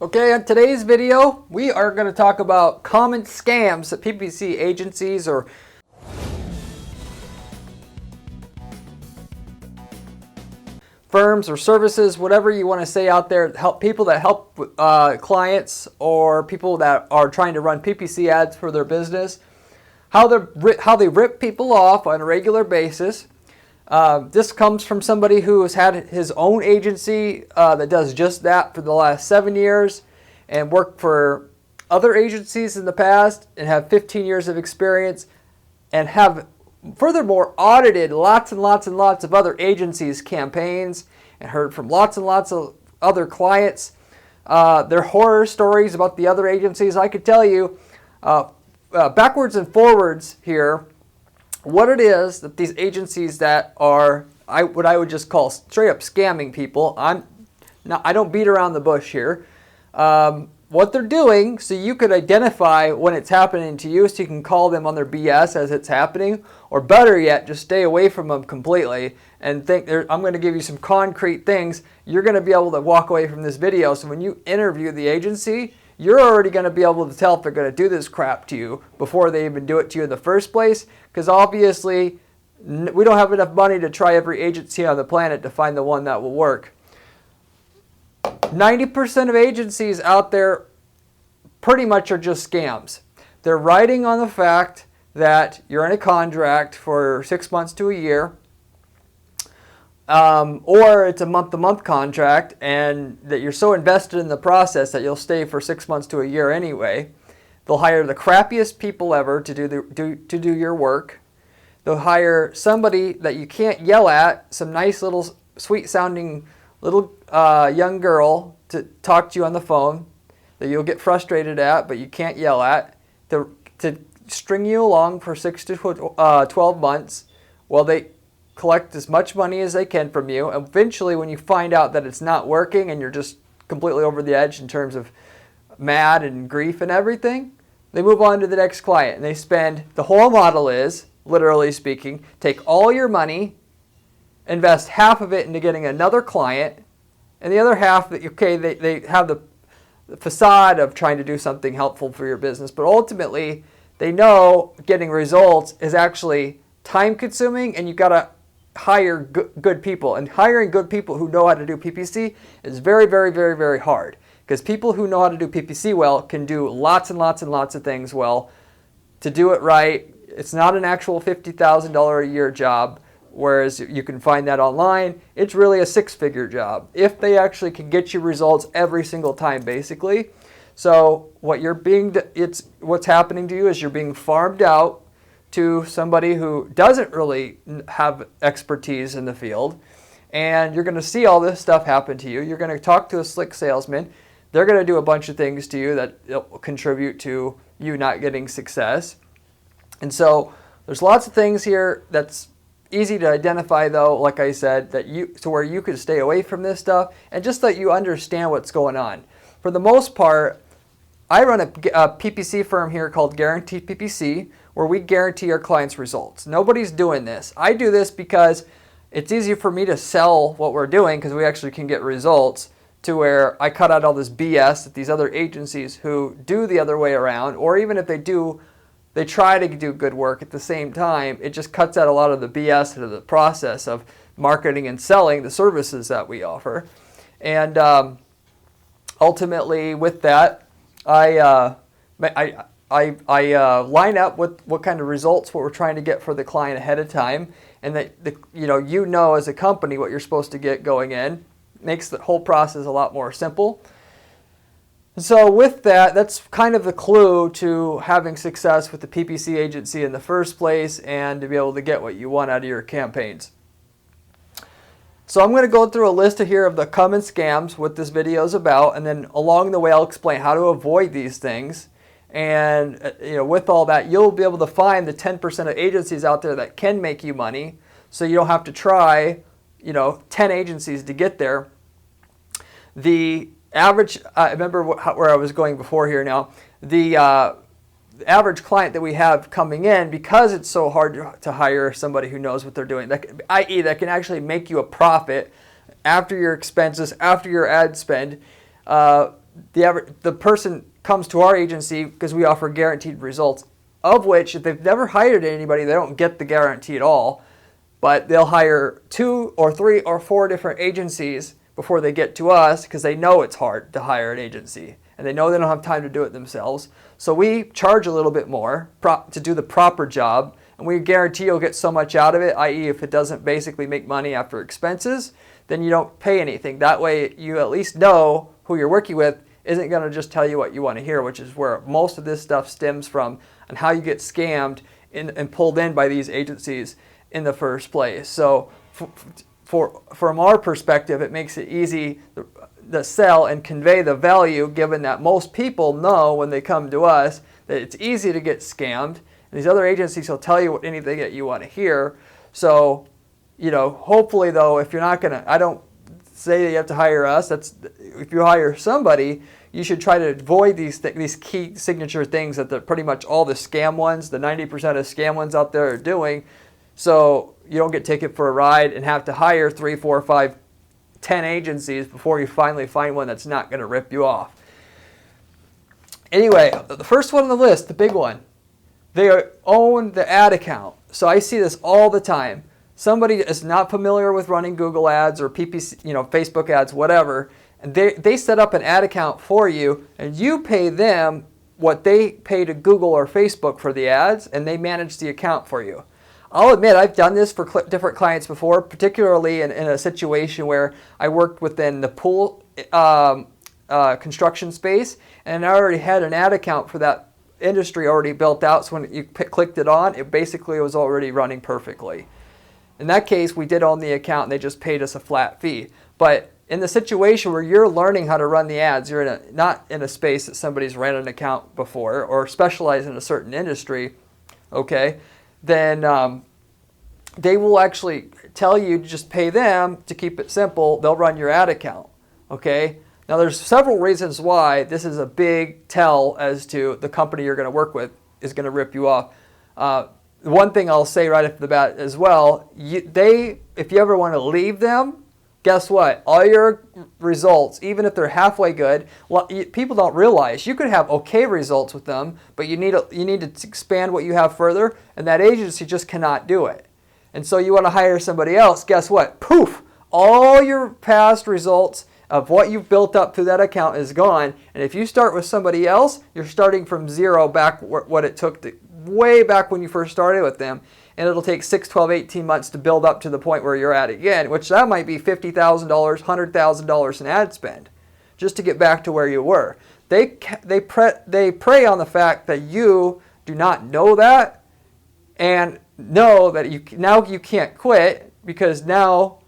Okay, on today's video, we are going to talk about common scams that PPC agencies or firms or services, whatever you want to say out there, help people that help clients or people that are trying to run PPC ads for their business, how they rip people off on a regular basis. This comes from somebody who has had his own agency that does just that for the last 7 years and worked for other agencies in the past and have 15 years of experience and have furthermore audited lots and lots and lots of other agencies' campaigns and heard from lots and lots of other clients their horror stories about the other agencies. I could tell you backwards and forwards here what it is that these agencies that are what I would just call straight up scamming people. I don't beat around the bush here. What they're doing, so you could identify when it's happening to you, so you can call them on their BS as it's happening, or better yet, just stay away from them completely and think I'm going to give you some concrete things. You're going to be able to walk away from this video. So when you interview the agency, you're already going to be able to tell if they're going to do this crap to you before they even do it to you in the first place, because obviously we don't have enough money to try every agency on the planet to find the one that will work. 90% of agencies out there pretty much are just scams. They're riding on the fact that you're in a contract for 6 months to a year, or it's a month-to-month contract, and that you're so invested in the process that you'll stay for 6 months to a year anyway. They'll hire the crappiest people ever to do your work. They'll hire somebody that you can't yell at, some nice little sweet-sounding little young girl to talk to you on the phone that you'll get frustrated at, but you can't yell at, to string you along for 6 to 12 months while they collect as much money as they can from you. Eventually, when you find out that it's not working and you're just completely over the edge in terms of mad and grief and everything, they move on to the next client. And they spend, the whole model is, literally speaking, take all your money, invest half of it into getting another client, and the other half, okay, they have the facade of trying to do something helpful for your business, but ultimately they know getting results is actually time consuming, and you've got to hire good people, and hiring good people who know how to do PPC is very, very, very, very hard, because people who know how to do PPC well can do lots and lots and lots of things well. To do it right, it's not an actual $50,000 a year job, whereas you can find that online. It's really a six-figure job if they actually can get you results every single time, basically. So what's happening to you is you're being farmed out to somebody who doesn't really have expertise in the field, and you're going to see all this stuff happen to you. You're going to talk to a slick salesman. They're going to do a bunch of things to you that will contribute to you not getting success. And so there's lots of things here that's easy to identify, though, like I said, to where you could stay away from this stuff, and just that you understand what's going on. For the most part, I run a PPC firm here called Guaranteed PPC, where we guarantee our clients results. Nobody's doing this. I do this because it's easier for me to sell what we're doing, because we actually can get results, to where I cut out all this BS that these other agencies who do the other way around, or even if they do, they try to do good work at the same time. It just cuts out a lot of the BS out of the process of marketing and selling the services that we offer. And ultimately, with that, I line up with what kind of results what we're trying to get for the client ahead of time, and that you know as a company what you're supposed to get going in. Makes the whole process a lot more simple. So with that, that's kind of the clue to having success with the PPC agency in the first place, and to be able to get what you want out of your campaigns. So I'm going to go through a list here of the common scams, what this video is about, and then along the way I'll explain how to avoid these things. And with all that, you'll be able to find the 10% of agencies out there that can make you money, so you don't have to try 10 agencies to get there. The average, I remember where I was going before here now, the average client that we have coming in, because it's so hard to hire somebody who knows what they're doing, i.e. that can actually make you a profit after your expenses, after your ad spend, the person comes to our agency because we offer guaranteed results, of which if they've never hired anybody, they don't get the guarantee at all. But they'll hire 2 or 3 or 4 different agencies before they get to us because they know it's hard to hire an agency. And they know they don't have time to do it themselves. So we charge a little bit more to do the proper job. And we guarantee you'll get so much out of it, i.e. if it doesn't basically make money after expenses, then you don't pay anything. That way you at least know who you're working with isn't going to just tell you what you want to hear, which is where most of this stuff stems from and how you get scammed and pulled in by these agencies in the first place. So from our perspective, it makes it easy to sell and convey the value, given that most people know when they come to us that it's easy to get scammed. And these other agencies will tell you anything that you want to hear. So, hopefully though, if you're not going to, I don't say that you have to hire us. If you hire somebody, you should try to avoid these key signature things that pretty much all the scam ones, the 90% of scam ones out there are doing. So you don't get taken for a ride and have to hire 3, 4, 5, 10 agencies before you finally find one that's not going to rip you off. Anyway, the first one on the list, the big one, they own the ad account. So I see this all the time. Somebody is not familiar with running Google ads or PPC, Facebook ads, whatever, and they set up an ad account for you, and you pay them what they pay to Google or Facebook for the ads, and they manage the account for you. I'll admit I've done this for different clients before, particularly in a situation where I worked within the pool construction space, and I already had an ad account for that industry already built out. So when you clicked it on, it basically was already running perfectly. In that case, we did own the account, and they just paid us a flat fee. But in the situation where you're learning how to run the ads, you're not in a space that somebody's ran an account before or specialized in a certain industry, okay, then they will actually tell you to just pay them to keep it simple. They'll run your ad account, okay? Now there's several reasons why this is a big tell as to the company you're going to work with is going to rip you off. One thing I'll say right off the bat as well, if you ever want to leave them, guess what? All your results, even if they're halfway good, people don't realize you could have okay results with them, but you need to expand what you have further, and that agency just cannot do it. And so you want to hire somebody else, guess what? Poof! All your past results of what you've built up through that account is gone. And if you start with somebody else, you're starting from zero back what it took way back when you first started with them. And it'll take 6, 12, 18 months to build up to the point where you're at again, which that might be $50,000, $100,000 in ad spend just to get back to where you were. They prey on the fact that you do not know that and know that you can't quit, because now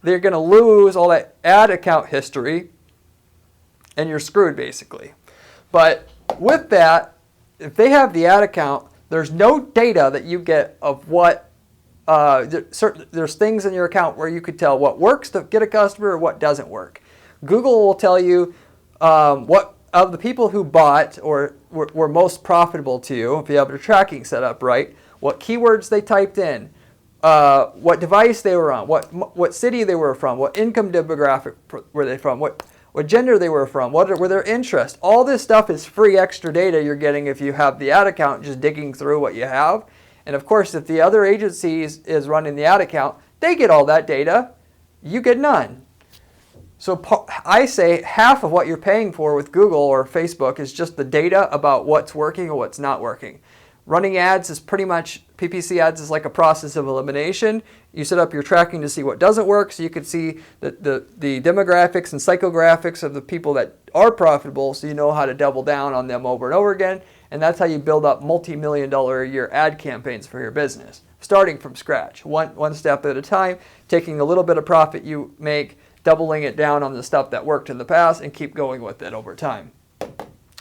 they're going to lose all that ad account history and you're screwed basically. But with that, if they have the ad account, there's no data that you get of what there's things in your account where you could tell what works to get a customer or what doesn't work. Google will tell you what of the people who bought or were most profitable to you, if you have your tracking set up right, what keywords they typed in, what device they were on, what city they were from, what income demographic were they from, what gender they were from, what were their interests. All this stuff is free extra data you're getting if you have the ad account, just digging through what you have. And of course, if the other agency is running the ad account, they get all that data. You get none. So I say half of what you're paying for with Google or Facebook is just the data about what's working or what's not working. Running ads is pretty much, PPC ads is like a process of elimination. You set up your tracking to see what doesn't work, so you can see the demographics and psychographics of the people that are profitable, so you know how to double down on them over and over again. And that's how you build up multi-million-dollar a year ad campaigns for your business, starting from scratch, one step at a time, taking a little bit of profit you make, doubling it down on the stuff that worked in the past, and keep going with it over time.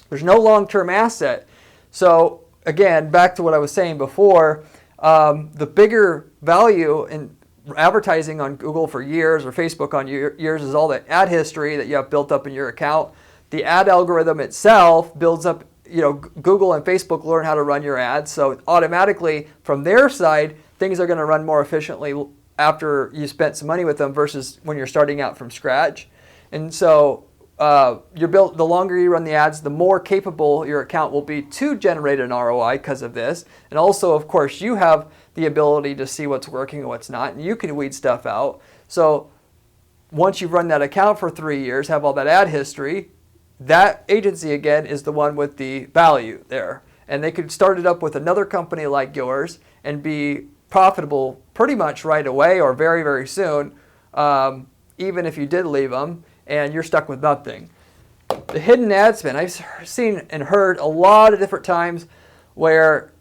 There's no long-term asset. So again, back to what I was saying before, the bigger value in advertising on Google for years or Facebook on years is all the ad history that you have built up in your account. The ad algorithm itself builds up, Google and Facebook learn how to run your ads. So automatically from their side, things are going to run more efficiently after you spent some money with them versus when you're starting out from scratch. And so the longer you run the ads, the more capable your account will be to generate an ROI because of this. And also, of course, you have the ability to see what's working and what's not, and you can weed stuff out. So once you've run that account for 3 years, have all that ad history, that agency again is the one with the value there. And they could start it up with another company like yours and be profitable pretty much right away or very, very soon, even if you did leave them and you're stuck with nothing. The hidden ad spend, I've seen and heard a lot of different times where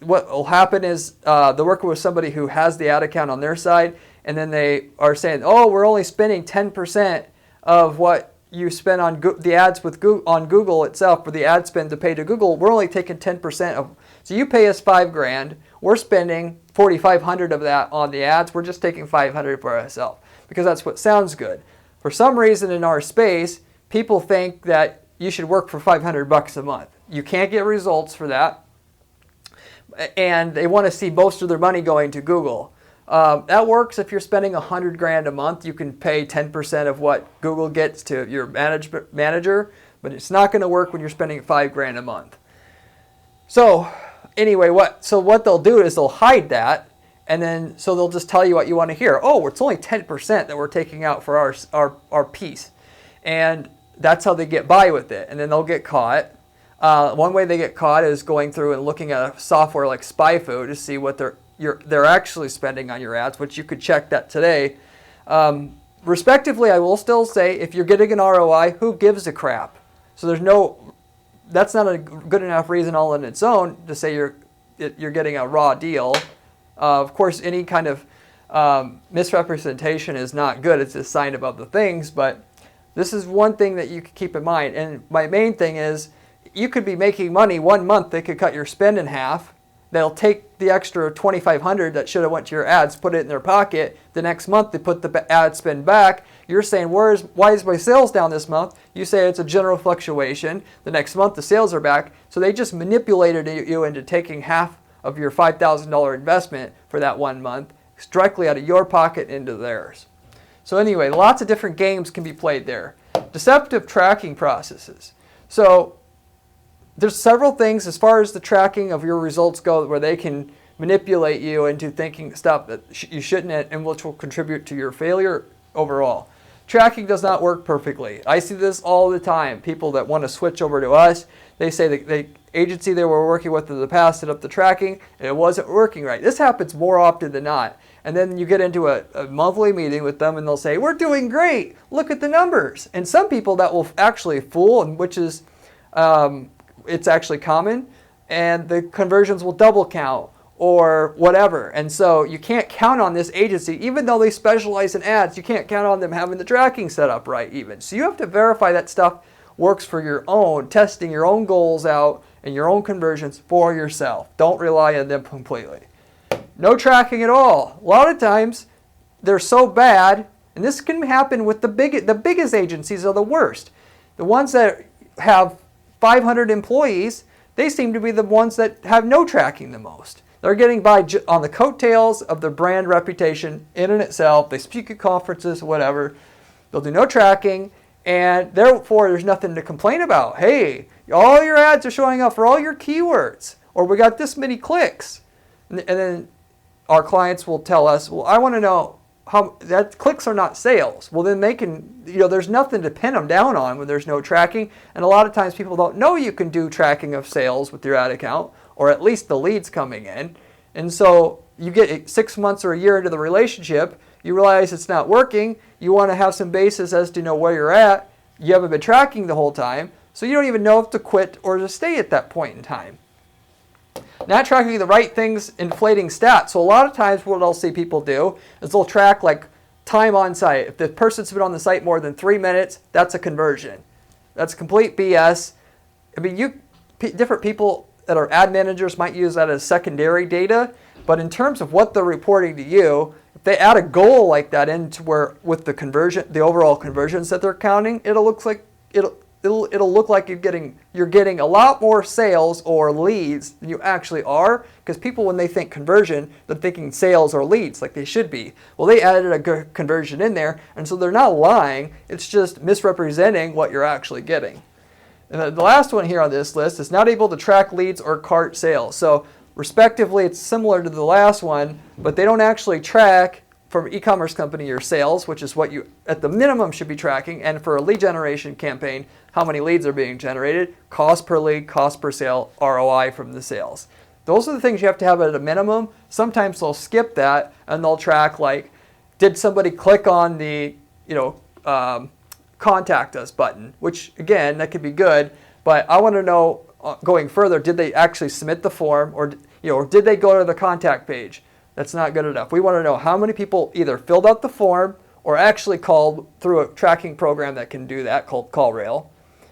what will happen is they're working with somebody who has the ad account on their side, and then they are saying, oh, we're only spending 10% of what you spend on the ads with on Google itself, for the ad spend to pay to Google. We're only taking 10% of, so you pay us $5,000, we're spending $4,500 of that on the ads, we're just taking $500 for ourselves, because that's what sounds good. For some reason in our space, people think that you should work for $500 a month. You can't get results for that, and they want to see most of their money going to Google. That works if you're spending $100,000 a month. You can pay 10% of what Google gets to your manager, but it's not going to work when you're spending $5,000 a month. So anyway, what they'll do is they'll hide that, and then so they'll just tell you what you want to hear. Oh, it's only 10% that we're taking out for our piece, and that's how they get by with it. And then they'll get caught. One way they get caught is going through and looking at a software like SpyFu to see what they're actually spending on your ads, which you could check that today. Respectively, I will still say, if you're getting an ROI, who gives a crap? So that's not a good enough reason all on its own to say you're getting a raw deal. Of course, any kind of misrepresentation is not good. It's a sign of other things, but this is one thing that you can keep in mind. And my main thing is, you could be making money 1 month. They could cut your spend in half. They'll take the extra $2,500 that should have went to your ads, put it in their pocket. The next month they put the ad spend back. You're saying, why is my sales down this month? You say it's a general fluctuation. The next month the sales are back. So they just manipulated you into taking half of your $5,000 investment for that 1 month directly out of your pocket into theirs. So anyway, lots of different games can be played there. Deceptive tracking processes. So there's several things as far as the tracking of your results go where they can manipulate you into thinking stuff that you shouldn't, and which will contribute to your failure overall. Tracking does not work perfectly. I see this all the time. People that want to switch over to us, they say the agency they were working with in the past set up the tracking and it wasn't working right. This happens more often than not. And then you get into a monthly meeting with them and they'll say, we're doing great, look at the numbers. And some people that will actually fool, and which is it's actually common, and the conversions will double count or whatever. And so you can't count on this agency, even though they specialize in ads, you can't count on them having the tracking set up right even. So you have to verify that stuff works for your own, testing your own goals out and your own conversions for yourself. Don't rely on them completely. No tracking at all. A lot of times they're so bad, and this can happen with the biggest agencies are the worst. The ones that have 500 employees, they seem to be the ones that have no tracking the most. They're getting by on the coattails of their brand reputation in and itself. They speak at conferences, whatever. They'll do no tracking, and therefore there's nothing to complain about. Hey, all your ads are showing up for all your keywords, or we got this many clicks. And then our clients will tell us, well, I want to know how that clicks are not sales. Well, then they can, there's nothing to pin them down on when there's no tracking. And a lot of times people don't know you can do tracking of sales with your ad account, or at least the leads coming in. And so you get 6 months or a year into the relationship, you realize it's not working. You want to have some basis as to know where you're at. You haven't been tracking the whole time, so you don't even know if to quit or to stay at that point in time. Not tracking the right things, inflating stats. So a lot of times what I'll see people do is they'll track like time on site. If the person's been on the site more than 3 minutes, that's a conversion. That's complete BS. I mean, different people that are ad managers might use that as secondary data, but in terms of what they're reporting to you, if they add a goal like that into where with the conversion, the overall conversions that they're counting, it'll it'll look like you're getting a lot more sales or leads than you actually are, because people, when they think conversion, they're thinking sales or leads like they should be. Well, they added a conversion in there, and so they're not lying. It's just misrepresenting what you're actually getting. And the last one here on this list is not able to track leads or cart sales. So respectively, it's similar to the last one, but they don't actually track from an e-commerce company your sales, which is what you at the minimum should be tracking, and for a lead generation campaign, how many leads are being generated, cost per lead, cost per sale, ROI from the sales. Those are the things you have to have at a minimum. Sometimes they'll skip that and they'll track, like, did somebody click on the contact us button, which again, that could be good, but I want to know going further, did they actually submit the form, or did they go to the contact page? That's not good enough. We want to know how many people either filled out the form or actually called through a tracking program that can do that, called CallRail,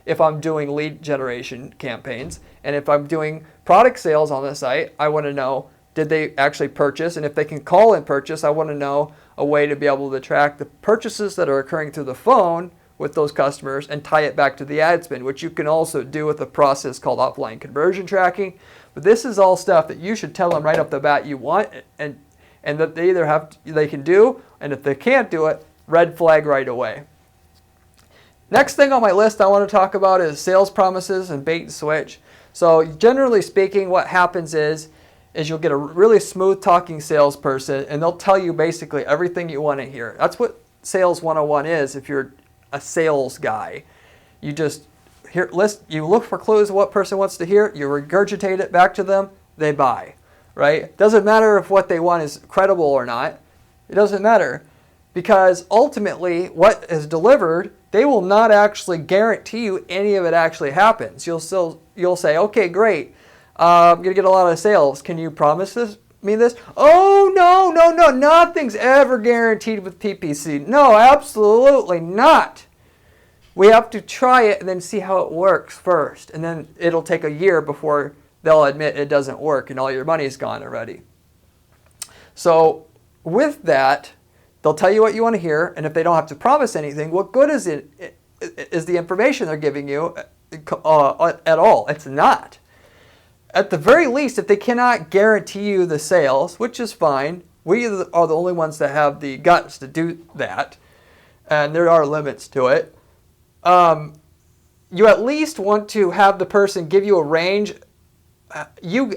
if I'm doing lead generation campaigns. And if I'm doing product sales on the site, I want to know, did they actually purchase? And if they can call and purchase, I want to know a way to be able to track the purchases that are occurring through the phone with those customers and tie it back to the ad spend, which you can also do with a process called offline conversion tracking. But this is all stuff that you should tell them right off the bat you want, and that they either they can do, and if they can't do it, red flag right away. Next thing on my list I want to talk about is sales promises and bait and switch. So generally speaking, what happens is you'll get a really smooth talking salesperson, and they'll tell you basically everything you want to hear. That's what Sales 101 is if you're a sales guy. You just you look for clues of what person wants to hear, you regurgitate it back to them, they buy, right? Doesn't matter if what they want is credible or not. It doesn't matter, because ultimately what is delivered, they will not actually guarantee you any of it actually happens. You'll say, okay, great, I'm going to get a lot of sales. Can you promise me this? Oh, no, nothing's ever guaranteed with PPC. No, absolutely not. We have to try it and then see how it works first. And then it'll take a year before they'll admit it doesn't work and all your money's gone already. So with that, they'll tell you what you want to hear, and if they don't have to promise anything, what good is the information they're giving you at all? It's not. At the very least, if they cannot guarantee you the sales, which is fine, we are the only ones that have the guts to do that, and there are limits to it. You at least want to have the person give you a range,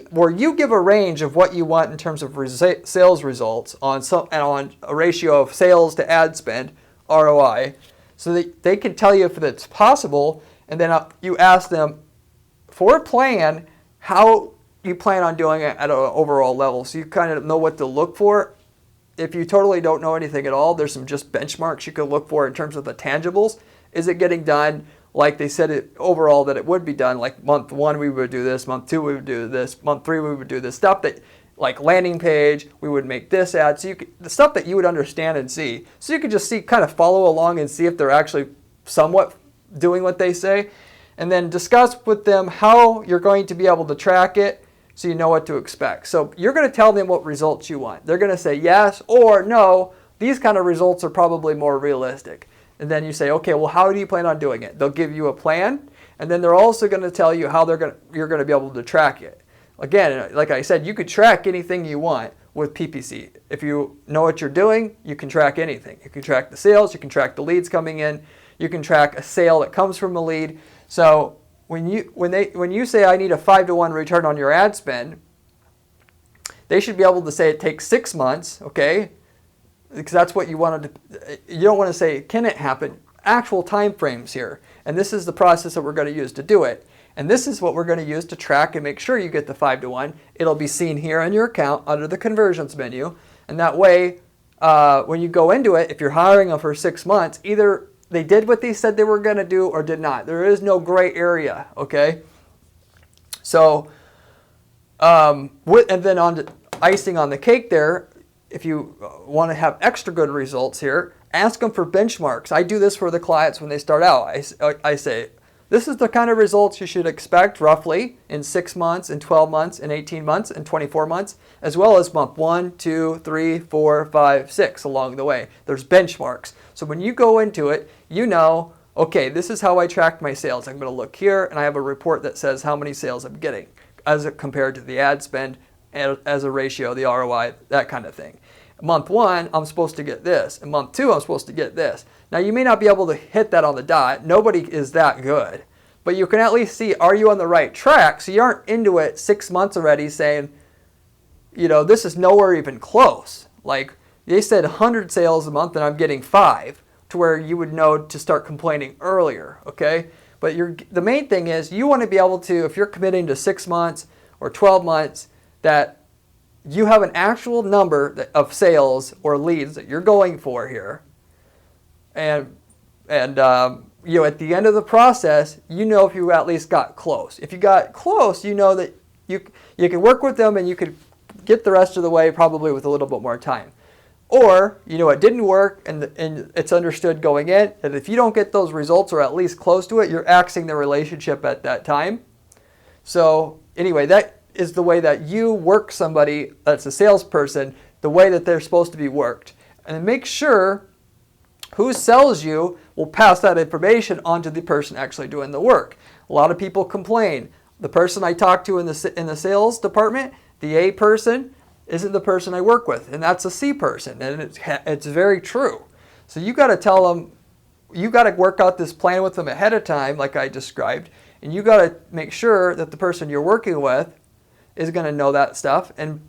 where you give a range of what you want in terms of sales results on a ratio of sales to ad spend, ROI, so that they can tell you if it's possible, and then you ask them for a plan how you plan on doing it at an overall level, so you kind of know what to look for. If you totally don't know anything at all, there's some just benchmarks you can look for in terms of the tangibles. Is it getting done like they said it overall that it would be done? Like month 1 we would do this, month 2 we would do this, month 3 we would do this stuff, that like landing page, we would make this ad, so the stuff that you would understand and see. So you could just kind of follow along and see if they're actually somewhat doing what they say, and then discuss with them how you're going to be able to track it so you know what to expect. So you're going to tell them what results you want. They're going to say yes or no, these kind of results are probably more realistic. And then you say, okay, well, how do you plan on doing it? They'll give you a plan, and then they're also going to tell you how you're going to be able to track it. Again, like I said, you could track anything you want with PPC. If you know what you're doing, you can track anything. You can track the sales, you can track the leads coming in, you can track a sale that comes from a lead. So when you say I need a 5-to-1 return on your ad spend, they should be able to say it takes 6 months, okay? Because that's what you wanted to. You don't want to say, can it happen? Actual time frames here. And this is the process that we're going to use to do it. And this is what we're going to use to track and make sure you get the 5-to-1. It'll be seen here on your account under the conversions menu. And that way, when you go into it, if you're hiring them for 6 months, either they did what they said they were going to do or did not. There is no gray area, okay? So, and then on to icing on the cake there, if you want to have extra good results here, ask them for benchmarks. I do this for the clients when they start out. I say, this is the kind of results you should expect roughly in 6 months, in 12 months, in 18 months, in 24 months, as well as month 1, 2, 3, 4, 5, 6 along the way. There's benchmarks. So when you go into it, you know, okay, this is how I track my sales. I'm going to look here, and I have a report that says how many sales I'm getting as compared to the ad spend, as a ratio, the ROI, that kind of thing. Month 1, I'm supposed to get this. In month 2, I'm supposed to get this. Now, you may not be able to hit that on the dot. Nobody is that good. But you can at least see, are you on the right track? So you aren't into it 6 months already saying, this is nowhere even close. Like, they said 100 sales a month and I'm getting 5, to where you would know to start complaining earlier, okay? But the main thing is you want to be able to, if you're committing to 6 months or 12 months, that you have an actual number of sales or leads that you're going for here. And at the end of the process, if you at least got close. If you got close, you know that you can work with them and you could get the rest of the way probably with a little bit more time. Or, it didn't work and it's understood going in that if you don't get those results or at least close to it, you're axing the relationship at that time. So anyway, that is the way that you work somebody that's a salesperson, the way that they're supposed to be worked. And make sure who sells you will pass that information on to the person actually doing the work. A lot of people complain. The person I talk to in the sales department, the A person, isn't the person I work with, and that's a C person, and it's very true. So you got to tell them, you got to work out this plan with them ahead of time, like I described, and you got to make sure that the person you're working with is going to know that stuff, and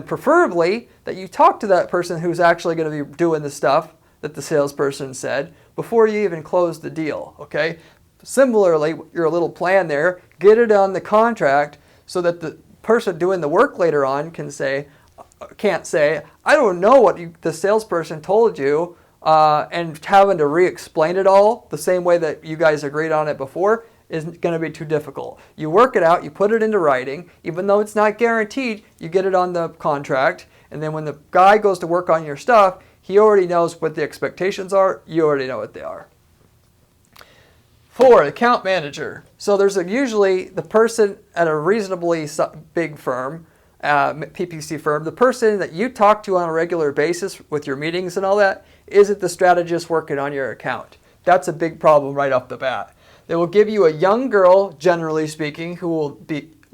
preferably that you talk to that person who's actually going to be doing the stuff that the salesperson said before you even close the deal, okay? Similarly, your little plan there, get it on the contract so that the person doing the work later on can't say, I don't know what the salesperson told you, and having to re-explain it all the same way that you guys agreed on it before is going to be too difficult. You work it out, you put it into writing, even though it's not guaranteed, you get it on the contract, and then when the guy goes to work on your stuff, he already knows what the expectations are, you already know what they are. 4, account manager. So there's usually the person at a reasonably big firm, PPC firm, the person that you talk to on a regular basis with your meetings and all that, isn't the strategist working on your account. That's a big problem right off the bat. They will give you a young girl, generally speaking, who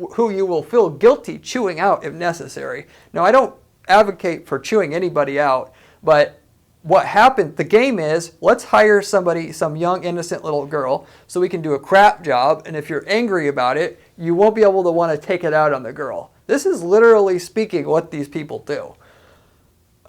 you will feel guilty chewing out if necessary. Now, I don't advocate for chewing anybody out, but what happened, the game is, let's hire somebody, some young, innocent little girl, so we can do a crap job, and if you're angry about it, you won't be able to want to take it out on the girl. This is literally speaking what these people do.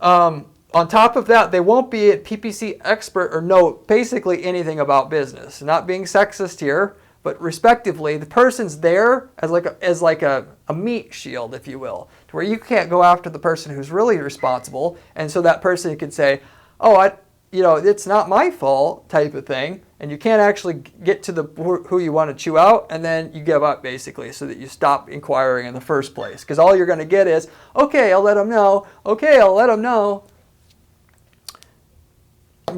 On top of that, they won't be a PPC expert or know basically anything about business. Not being sexist here, but respectively, the person's there as like a meat shield, if you will, to where you can't go after the person who's really responsible, and so that person can say, oh, it's not my fault type of thing, and you can't actually get to who you want to chew out, and then you give up basically so that you stop inquiring in the first place. Because all you're going to get is, okay, I'll let them know, okay, I'll let them know.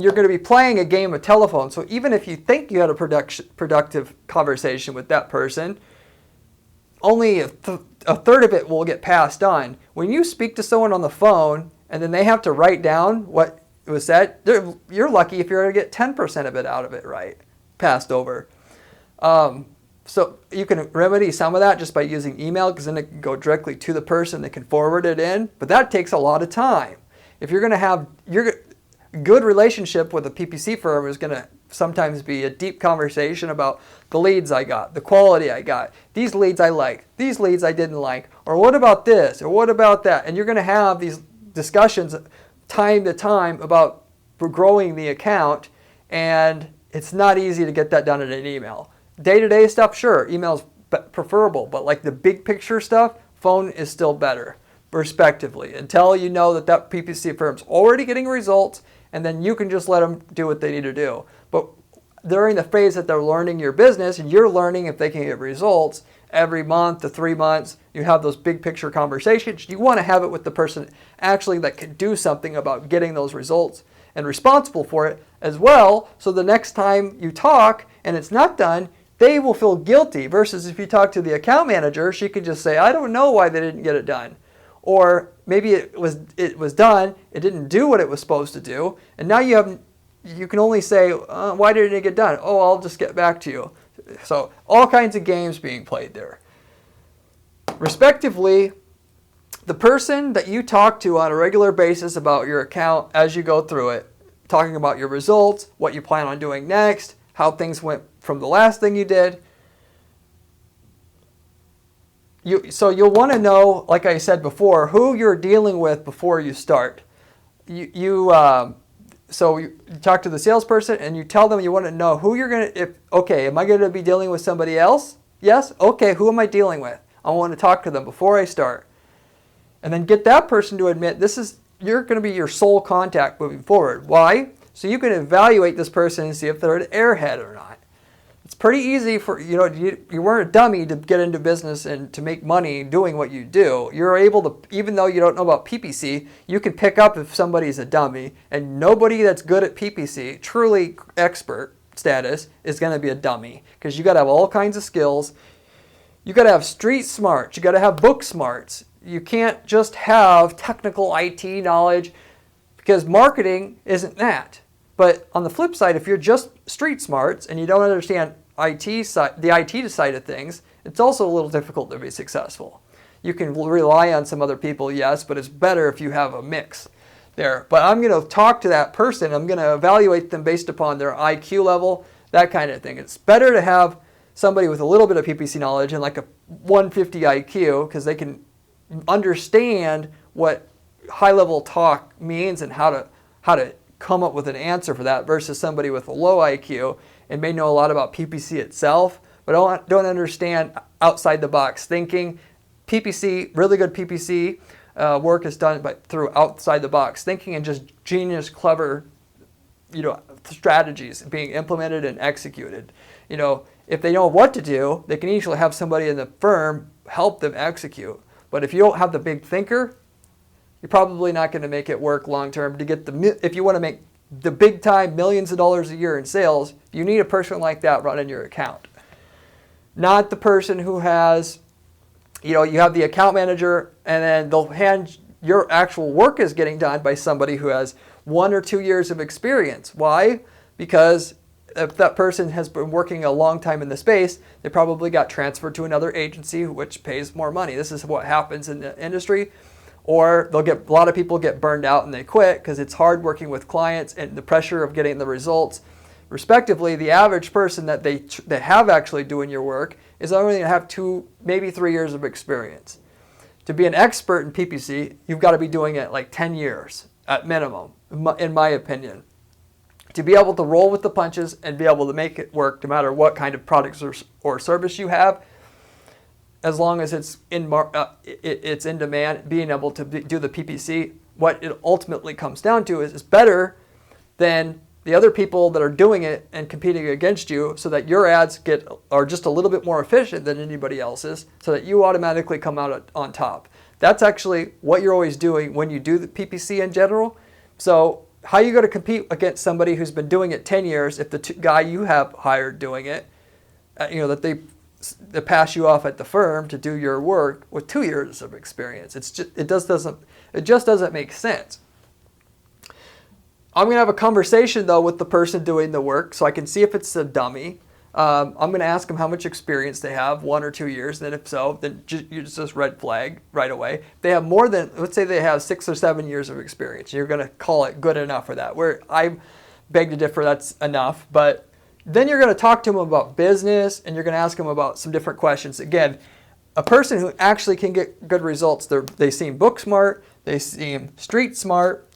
You're going to be playing a game of telephone, so even if you think you had a productive conversation with that person, only a third of it will get passed on. When you speak to someone on the phone, and then they have to write down what was said, you're lucky if you're going to get 10% of it out of it right, passed over. So you can remedy some of that just by using email, because then it can go directly to the person that can forward it in, but that takes a lot of time. If you're going to have your good relationship with a PPC firm is going to sometimes be a deep conversation about the leads I got, the quality I got, these leads I liked, these leads I didn't like, or what about this, or what about that, and you're going to have these discussions time to time about growing the account, and it's not easy to get that done in an email. Day-to-day stuff, sure, email's preferable, but like the big picture stuff, phone is still better, respectively, until you know that PPC firm's already getting results, and then you can just let them do what they need to do. But during the phase that they're learning your business, and you're learning if they can get results, every month to 3 months, you have those big picture conversations. You want to have it with the person actually that can do something about getting those results and responsible for it as well. So the next time you talk and it's not done, they will feel guilty, versus if you talk to the account manager, she could just say, I don't know why they didn't get it done. Or maybe it was done, it didn't do what it was supposed to do, and now you have you can only say, why didn't it get done? Oh, I'll just get back to you. So all kinds of games being played there. Respectively, the person that you talk to on a regular basis about your account as you go through it, talking about your results, what you plan on doing next, how things went from the last thing you did. So you'll want to know, like I said before, who you're dealing with before you start. So you talk to the salesperson and you tell them you want to know who you're going to, okay, am I going to be dealing with somebody else? Yes? Okay, who am I dealing with? I want to talk to them before I start. And then get that person to admit you're going to be your sole contact moving forward. Why? So you can evaluate this person and see if they're an airhead or not. It's pretty easy for, you weren't a dummy to get into business and to make money doing what you do. You're able to, even though you don't know about PPC, you can pick up if somebody's a dummy, and nobody that's good at PPC, truly expert status, is going to be a dummy, because you got to have all kinds of skills. You got to have street smarts. You got to have book smarts. You can't just have technical IT knowledge, because marketing isn't that. But on the flip side, if you're just street smarts and you don't understand the IT side of things, it's also a little difficult to be successful. You can rely on some other people, yes, but it's better if you have a mix there. But I'm going to talk to that person. I'm going to evaluate them based upon their IQ level, that kind of thing. It's better to have somebody with a little bit of PPC knowledge and like a 150 IQ, because they can understand what high-level talk means and how to come up with an answer for that, versus somebody with a low IQ and may know a lot about PPC itself, but don't understand outside-the-box thinking. PPC, really good PPC work is done through outside-the-box thinking and just genius, clever, strategies being implemented and executed. If they know what to do, they can easily have somebody in the firm help them execute. But if you don't have the big thinker, you're probably not going to make it work long term. If you want to make the big time millions of dollars a year in sales, you need a person like that running your account. Not the person who has, you have the account manager and then they'll hand your actual work is getting done by somebody who has 1 or 2 years of experience. Why? Because if that person has been working a long time in the space, they probably got transferred to another agency which pays more money. This is what happens in the industry. Or a lot of people get burned out and they quit because it's hard working with clients and the pressure of getting the results. Respectively, the average person that have actually doing your work is only going to have 2, maybe 3 years of experience. To be an expert in PPC, you've got to be doing it like 10 years at minimum, in my opinion. To be able to roll with the punches and be able to make it work no matter what kind of products or service you have, as long as it's in demand, being able to do the PPC, what it ultimately comes down to is better than the other people that are doing it and competing against you, so that your ads are just a little bit more efficient than anybody else's, so that you automatically come out on top. That's actually what you're always doing when you do the PPC in general. So how are you going to compete against somebody who's been doing it 10 years if the guy you have hired doing it, that they pass you off at the firm to do your work with 2 years of experience? It just doesn't make sense. I'm going to have a conversation though with the person doing the work so I can see if it's a dummy. I'm going to ask them how much experience they have, 1 or 2 years, and then if so, then you just red flag right away. If they have more than, let's say they have 6 or 7 years of experience, you're going to call it good enough for that. Where I beg to differ, that's enough. But then you're going to talk to them about business and you're going to ask them about some different questions. Again, a person who actually can get good results, they seem book smart, they seem street smart,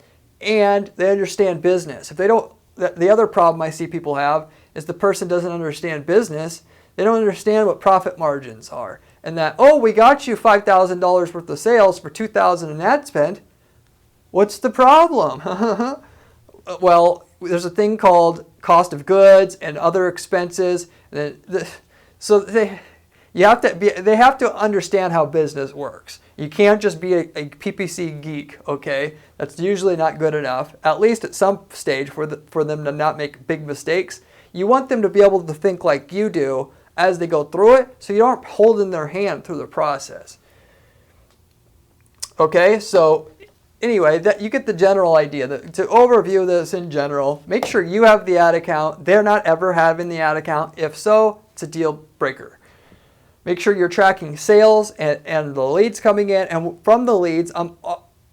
and they understand business. If they don't, the other problem I see people have is the person doesn't understand business. They don't understand what profit margins are. And that, we got you $5,000 worth of sales for $2,000 in ad spend. What's the problem? Well, there's a thing called cost of goods and other expenses. So they have to understand how business works. You can't just be a PPC geek, okay? That's usually not good enough, at least at some stage for them to not make big mistakes. You want them to be able to think like you do as they go through it, so you aren't holding their hand through the process. Okay, so anyway, that you get the general idea. To overview this in general, make sure you have the ad account. They're not ever having the ad account. If so, it's a deal breaker. Make sure you're tracking sales and the leads coming in. And from the leads,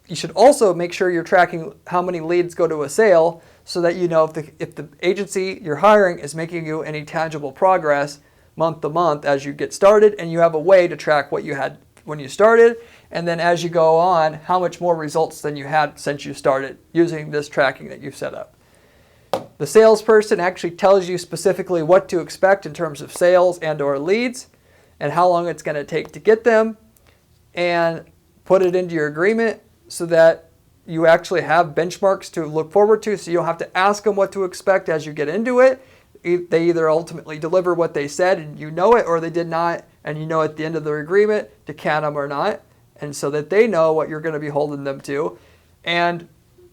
you should also make sure you're tracking how many leads go to a sale so that you know if the agency you're hiring is making you any tangible progress month to month as you get started, and you have a way to track what you had when you started, and then as you go on, how much more results than you had since you started using this tracking that you've set up. The salesperson actually tells you specifically what to expect in terms of sales and or leads and how long it's going to take to get them, and put it into your agreement so that you actually have benchmarks to look forward to, so you don't have to ask them what to expect as you get into it. They either ultimately deliver what they said and you know it, or they did not, and you know at the end of the agreement to can them or not, and so that they know what you're going to be holding them to, and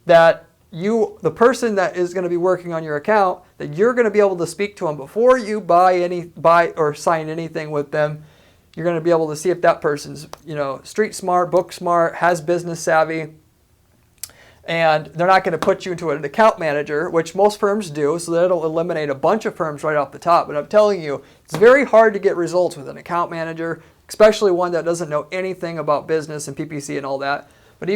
that the person that is going to be working on your account, that you're going to be able to speak to them before you buy or sign anything with them. You're going to be able to see if that person's, street smart, book smart, has business savvy. And they're not going to put you into an account manager, which most firms do, so that'll eliminate a bunch of firms right off the top. But I'm telling you, it's very hard to get results with an account manager, especially one that doesn't know anything about business and PPC and all that. But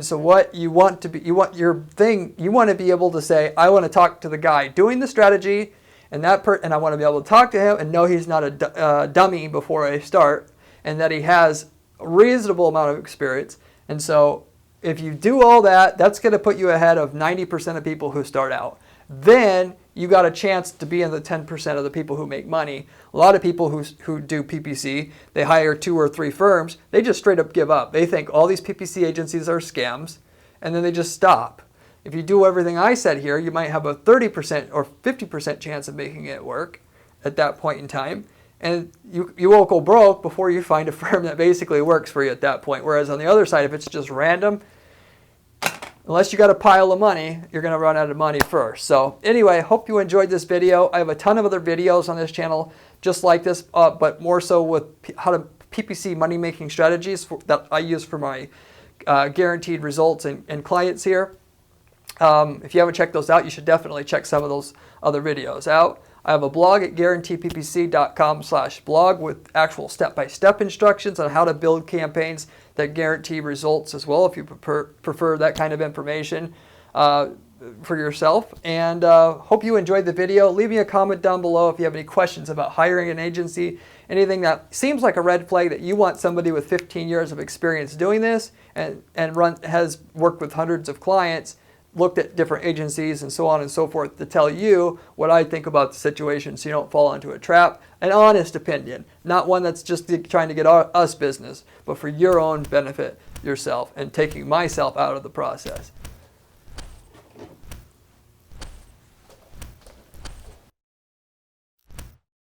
so what you want to be, you want to be able to say, I want to talk to the guy doing the strategy, and I want to be able to talk to him and know he's not a dummy before I start, and that he has a reasonable amount of experience. And so if you do all that, that's going to put you ahead of 90% of people who start out. Then you got a chance to be in the 10% of the people who make money. A lot of people who do PPC, they hire 2 or 3 firms. They just straight up give up. They think all these PPC agencies are scams, and then they just stop. If you do everything I said here, you might have a 30% or 50% chance of making it work at that point in time. And you won't go broke before you find a firm that basically works for you at that point. Whereas on the other side, if it's just random, unless you got a pile of money, you're going to run out of money first. So anyway, hope you enjoyed this video. I have a ton of other videos on this channel just like this, but more so with how to PPC money-making strategies that I use for my guaranteed results and clients here. If you haven't checked those out, you should definitely check some of those other videos out. I have a blog at guaranteeppc.com/blog with actual step-by-step instructions on how to build campaigns that guarantee results as well, if you prefer that kind of information for yourself. And hope you enjoyed the video. Leave me a comment down below if you have any questions about hiring an agency, anything that seems like a red flag that you want somebody with 15 years of experience doing this and has worked with hundreds of clients, looked at different agencies and so on and so forth, to tell you what I think about the situation so you don't fall into a trap. An honest opinion, not one that's just trying to get us business, but for your own benefit yourself and taking myself out of the process.